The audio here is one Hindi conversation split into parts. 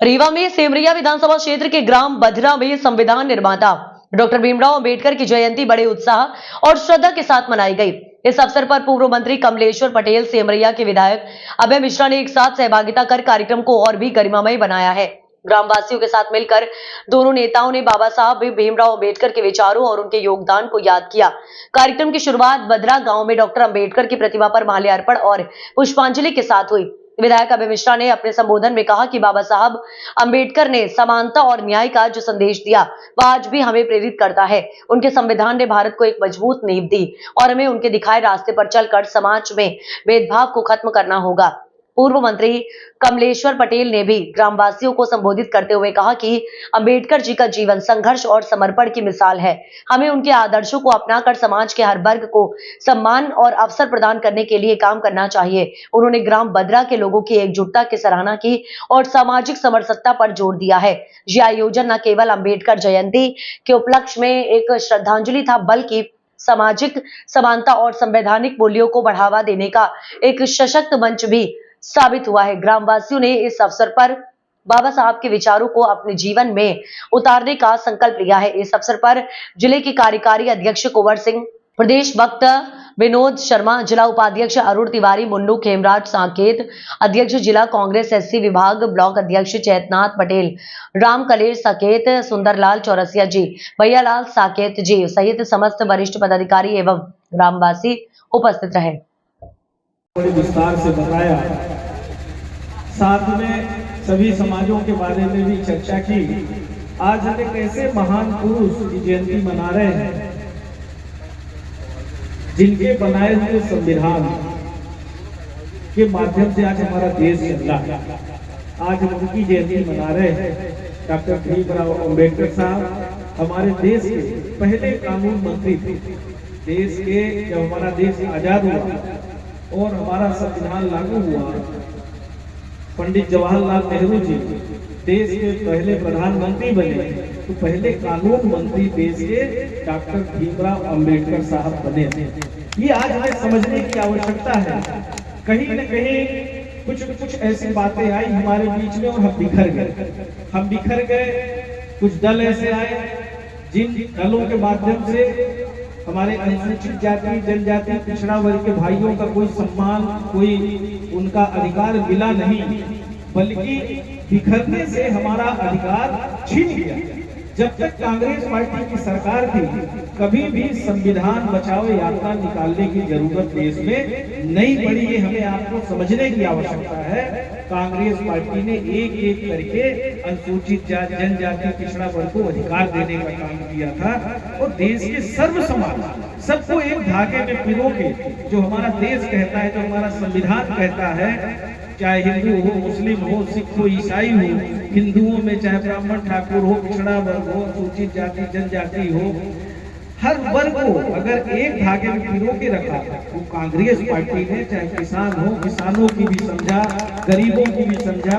रीवा में सेमरिया विधानसभा क्षेत्र के ग्राम बधरा में संविधान निर्माता डॉक्टर भीमराव अंबेडकर की जयंती बड़े उत्साह और श्रद्धा के साथ मनाई गई। इस अवसर पर पूर्व मंत्री कमलेश्वर पटेल, सेमरिया के विधायक अभय मिश्रा ने एक साथ सहभागिता कर कार्यक्रम को और भी गरिमामय बनाया है। ग्रामवासियों के साथ मिलकर दोनों नेताओं ने बाबा साहब भीमराव अंबेडकर के विचारों और उनके योगदान को याद किया। कार्यक्रम की शुरुआत बधरा गांव में डॉक्टर अंबेडकर की प्रतिमा पर माल्यार्पण और पुष्पांजलि के साथ हुई। विधायक अभय मिश्रा ने अपने संबोधन में कहा कि बाबा साहब अंबेडकर ने समानता और न्याय का जो संदेश दिया वह आज भी हमें प्रेरित करता है। उनके संविधान ने भारत को एक मजबूत नींव दी और हमें उनके दिखाए रास्ते पर चलकर समाज में भेदभाव को खत्म करना होगा। पूर्व मंत्री कमलेश्वर पटेल ने भी ग्रामवासियों को संबोधित करते हुए कहा कि अंबेडकर जी का जीवन संघर्ष और समर्पण की मिसाल है। हमें उनके आदर्शों को अपनाकर समाज के हर वर्ग को सम्मान और अवसर प्रदान करने के लिए काम करना चाहिए। उन्होंने ग्राम बधरा के लोगों की एकजुटता की सराहना की और सामाजिक समरसता पर जोर दिया है। यह आयोजन न केवल अंबेडकर जयंती के उपलक्ष्य में एक श्रद्धांजलि था, बल्कि सामाजिक समानता और संवैधानिक मूल्यों को बढ़ावा देने का एक सशक्त मंच भी साबित हुआ है। ग्रामवासियों ने इस अवसर पर बाबा साहब के विचारों को अपने जीवन में उतारने का संकल्प लिया है। इस अवसर पर जिले के कार्यकारी अध्यक्ष कुंवर सिंह, प्रदेश वक्त विनोद शर्मा, जिला उपाध्यक्ष अरुण तिवारी, मुन्नू खेमराज साकेत, अध्यक्ष जिला कांग्रेस एससी विभाग, ब्लॉक अध्यक्ष चैतनाथ पटेल, राम कलेश साकेत, सुंदरलाल चौरसिया जी, भैयालाल साकेत जी सहित समस्त वरिष्ठ पदाधिकारी एवं ग्रामवासी उपस्थित रहे। बड़े विस्तार से बताया, साथ में सभी समाजों के बारे में भी चर्चा की। आज हम एक ऐसे महान पुरुष की जयंती मना रहे हैं जिनके बनाए हुए संविधान के माध्यम से आज हमारा देश चल रहा है। आज हम उनकी जयंती मना रहे हैं। डॉक्टर भीमराव अंबेडकर साहब हमारे देश के पहले कानून मंत्री थे। देश के जब हमारा देश आजाद हुआ और हमारा संविधान लागू हुआ, पंडित जवाहरलाल नेहरू जी देश के पहले प्रधानमंत्री बने, तो पहले कानून मंत्री देश के डॉक्टर भीमराव अंबेडकर साहब बने। ये आज हमें समझने की आवश्यकता है। कहीं न कहीं कुछ ऐसी बातें आई हमारे बीच में और हम बिखर गए। कुछ दल ऐसे आए जिन दलों के माध्यम से हमारे अनुसूचित जाति, जनजाति, पिछड़ा वर्ग के भाइयों का कोई सम्मान, कोई उनका अधिकार मिला नहीं, बल्कि बिखरने से हमारा अधिकार छीन गया। जब तक कांग्रेस पार्टी की सरकार थी, कभी भी संविधान बचाओ यात्रा निकालने की जरूरत देश में नहीं पड़ी। ये हमें आपको समझने की आवश्यकता है। कांग्रेस पार्टी ने एक एक करके अनुसूचित जाति, जनजाति, पिछड़ा वर्ग को अधिकार देने का काम किया था और देश के सर्व समाज सबको एक धागे में पिरो के, जो हमारा देश कहता है, जो हमारा संविधान कहता है, चाहे हिंदू हो, मुस्लिम हो, सिख हो, ईसाई हो, हिंदुओं में चाहे ब्राह्मण ठाकुर हो, पिछड़ा वर्ग हो, अनुसूचित जाति, जनजाति हो, हर वर्ग को अगर एक धागे में पिरो के रखा, वो कांग्रेस पार्टी ने, चाहे किसान हो, किसानों की भी समझा, गरीबों की भी समझा।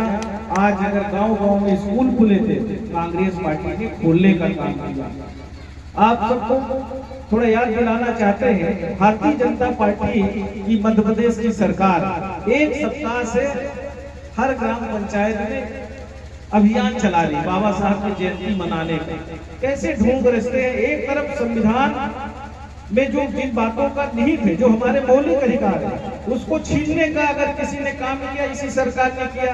आज अगर गांव-गांव में स्कूल खुले थे, कांग्रेस पार्टी ने खोलने का काम किया। आप सबको थोड़ा याद दिलाना चाहते हैं, भारतीय जनता पार्टी की मध्य प्रदेश की सरकार एक सप्ताह से हर ग्राम पंचायत में अभियान चला रही बाबा साहब की जयंती मनाने का। कैसे ढूंढ रहे हैं, एक तरफ संविधान में जो जिन बातों का निहित है, जो हमारे मौलिक अधिकार है, उसको छीनने का अगर किसी ने काम किया, इसी सरकार ने किया।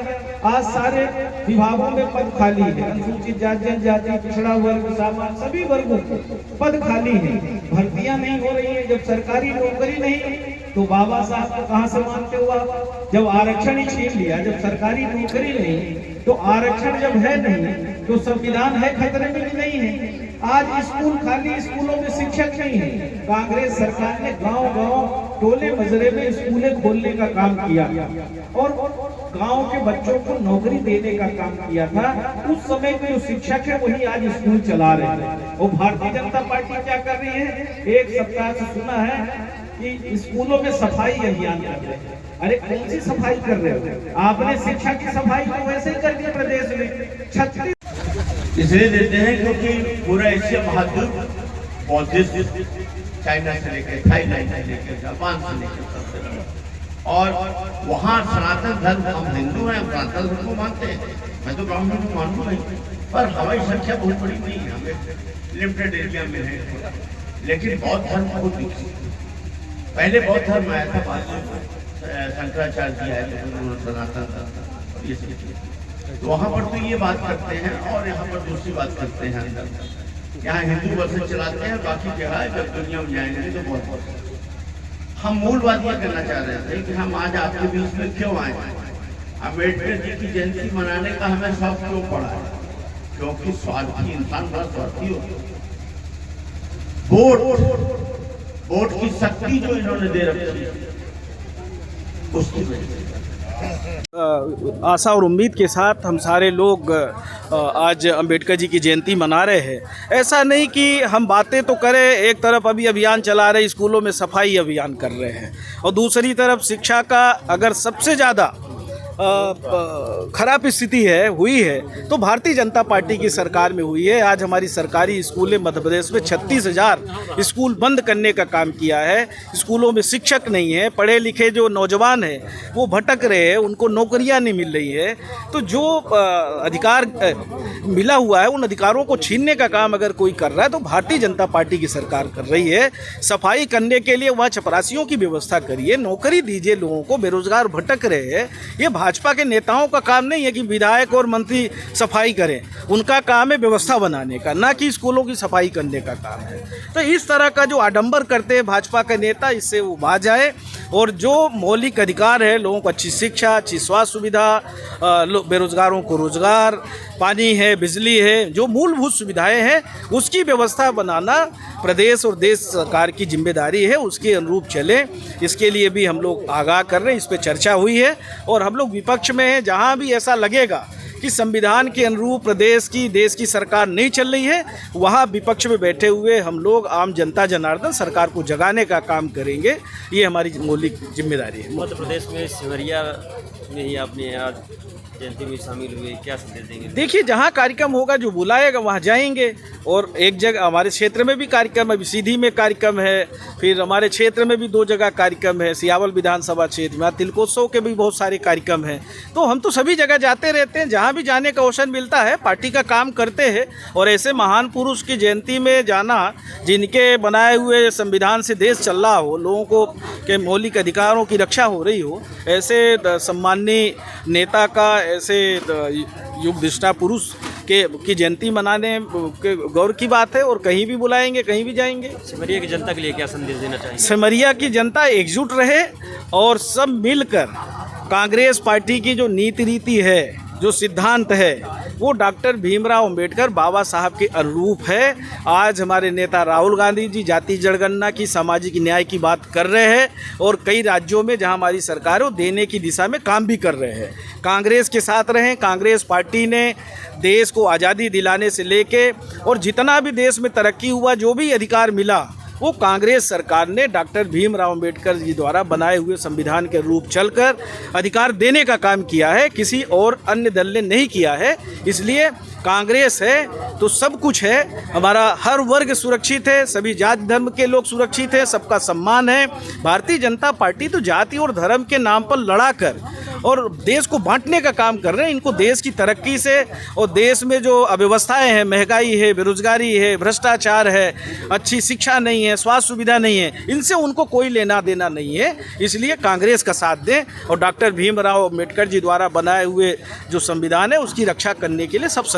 आज सारे विभागों में पद खाली है, अनुसूचित जाति, जनजाति, पिछड़ा वर्ग, सामान्य सभी वर्गों को पद खाली है, भर्तियां नहीं हो रही है। जब सरकारी नौकरी नहीं तो बाबा साहब को कहां से मानते हुआ? जब आरक्षण ही छीन लिया, जब सरकारी नौकरी नहीं तो आरक्षण जब है नहीं तो संविधान है खतरे में भी नहीं है। आज स्कूल खाली, स्कूलों में शिक्षक नहीं है। कांग्रेस सरकार ने गांव-गांव, टोले मजरे में स्कूलें खोलने का काम किया और गांव के बच्चों को नौकरी देने का काम किया था। उस समय के जो शिक्षक है वही आज स्कूल चला रहे हैं। और भारतीय जनता पार्टी क्या कर रही है? एक सप्ताह से सुना है कि स्कूलों में सफाई अभियान कर रहे हैं। अरे कौन सी सफाई कर रहे हो? आपने शिक्षा की सफाई तो वैसे ही कर दी प्रदेश में। 36 इसलिए देते हैं क्योंकि पूरा एशिया महाद्वीप बौद्धिस्ट, चाइना से लेकर थाईलैंड से लेकर जापान से लेकर और वहाँ सनातन धर्म, हम हिंदू हैं, सनातन धर्म को मानते हैं, मैं तो ब्राह्मण को मानूँ नहीं, पर हमारी संख्या बहुत बड़ी नहीं है, हमें लिमिटेड एरिया में है। लेकिन बौद्ध धर्म बहुत विकसित, पहले बौद्ध धर्म आया था, बाद में शंकराचार्य जी आए थे, सनातन धर्म ये सब। तो वहाँ पर तो ये बात करते हैं और यहाँ पर दूसरी बात करते हैं। अंदर यहाँ हिंदू वर्षन चलाते हैं, बाकी जगह जब दुनिया में जाएंगे तो बहुत। हम मूल बात यह करना चाह रहे थे कि हम आज आपके बीच में क्यों आए। अम्बेडकर जी की जयंती मनाने का हमें शौक क्यों पड़ा है? क्योंकि स्वार्थी इंसान बड़ा स्वार्थी होता है। वोट की शक्ति जो इन्होंने दे रखी है उसकी वजह से आशा और उम्मीद के साथ हम सारे लोग आज अंबेडकर जी की जयंती मना रहे हैं। ऐसा नहीं कि हम बातें तो करें, एक तरफ अभी अभियान चला रहे, स्कूलों में सफाई अभियान कर रहे हैं, और दूसरी तरफ शिक्षा का अगर सबसे ज़्यादा खराब स्थिति हुई है तो भारतीय जनता पार्टी की सरकार में हुई है। आज हमारी सरकारी स्कूलें मध्य प्रदेश में 36,000 स्कूल बंद करने का काम किया है। स्कूलों में शिक्षक नहीं है, पढ़े लिखे जो नौजवान हैं वो भटक रहे हैं, उनको नौकरियां नहीं मिल रही है। तो जो अधिकार मिला हुआ है उन अधिकारों को छीनने का काम अगर कोई कर रहा है तो भारतीय जनता पार्टी की सरकार कर रही है। सफाई करने के लिए वहाँ चपरासियों की व्यवस्था करिए, नौकरी दीजिए लोगों को, बेरोजगार भटक रहे हैं। ये भाजपा के नेताओं का काम नहीं है कि विधायक और मंत्री सफाई करें, उनका काम है व्यवस्था बनाने का, ना कि स्कूलों की सफाई करने का काम है। तो इस तरह का जो आडंबर करते हैं भाजपा के नेता, इससे वो बाज आए और जो मौलिक अधिकार है, लोगों को अच्छी शिक्षा, अच्छी स्वास्थ्य सुविधा, बेरोजगारों को रोजगार, पानी है, बिजली है, जो मूलभूत सुविधाएं हैं उसकी व्यवस्था बनाना प्रदेश और देश सरकार की जिम्मेदारी है। उसके अनुरूप चले, इसके लिए भी हम लोग आगाह कर रहे हैं। इस पर चर्चा हुई है और हम लोग विपक्ष में हैं। जहां भी ऐसा लगेगा कि संविधान के अनुरूप प्रदेश की, देश की सरकार नहीं चल रही है, वहाँ विपक्ष में बैठे हुए हम लोग आम जनता जनार्दन सरकार को जगाने का काम करेंगे। ये हमारी मौलिक जिम्मेदारी है। मध्य प्रदेश में सिमरिया में ही आपने आज जयंती में शामिल हुए, क्या संदेश देंगे? देखिए, जहाँ कार्यक्रम होगा, जो बुलाएगा वहाँ जाएंगे। और एक जगह हमारे क्षेत्र में भी कार्यक्रम है, सीधी में कार्यक्रम है, फिर हमारे क्षेत्र में भी 2 जगह कार्यक्रम है, सियावल विधानसभा क्षेत्र में तिलकोत्सव के भी बहुत सारे कार्यक्रम हैं। तो हम तो सभी जगह जाते रहते हैं, जहाँ भी जाने का अवसर मिलता है पार्टी का काम करते हैं। और ऐसे महान पुरुष की जयंती में जाना, जिनके बनाए हुए संविधान से देश चल रहा हो, लोगों को के मौलिक अधिकारों की रक्षा हो रही हो, ऐसे सम्माननीय नेता का, ऐसे युग दृष्टा पुरुष की जयंती मनाने के गौरव की बात है। और कहीं भी बुलाएंगे, कहीं भी जाएंगे। सिमरिया की जनता के लिए क्या संदेश देना चाहिए? सिमरिया की जनता एकजुट रहे और सब मिलकर कांग्रेस पार्टी की जो नीति रीति है, जो सिद्धांत है, वो डॉक्टर भीमराव अंबेडकर बाबा साहब के अनुरूप है। आज हमारे नेता राहुल गांधी जी जाति जनगणना की, सामाजिक न्याय की बात कर रहे हैं और कई राज्यों में जहां हमारी सरकार है वो देने की दिशा में काम भी कर रहे हैं। कांग्रेस के साथ रहें। कांग्रेस पार्टी ने देश को आज़ादी दिलाने से लेके और जितना भी देश में तरक्की हुआ, जो भी अधिकार मिला, वो कांग्रेस सरकार ने डॉक्टर भीमराव अंबेडकर जी द्वारा बनाए हुए संविधान के रूप चलकर अधिकार देने का काम किया है, किसी और अन्य दल ने नहीं किया है। इसलिए कांग्रेस है तो सब कुछ है, हमारा हर वर्ग सुरक्षित है, सभी जाति धर्म के लोग सुरक्षित है, सबका सम्मान है। भारतीय जनता पार्टी तो जाति और धर्म के नाम पर लड़ाकर और देश को बांटने का काम कर रहे हैं। इनको देश की तरक्की से और देश में जो अव्यवस्थाएं हैं, महंगाई है, बेरोजगारी है, भ्रष्टाचार है, अच्छी शिक्षा नहीं है, स्वास्थ्य सुविधा नहीं है, इनसे उनको कोई लेना देना नहीं है। इसलिए कांग्रेस का साथ दें और डॉक्टर भीमराव अंबेडकर जी द्वारा बनाए हुए जो संविधान है उसकी रक्षा करने के लिए सब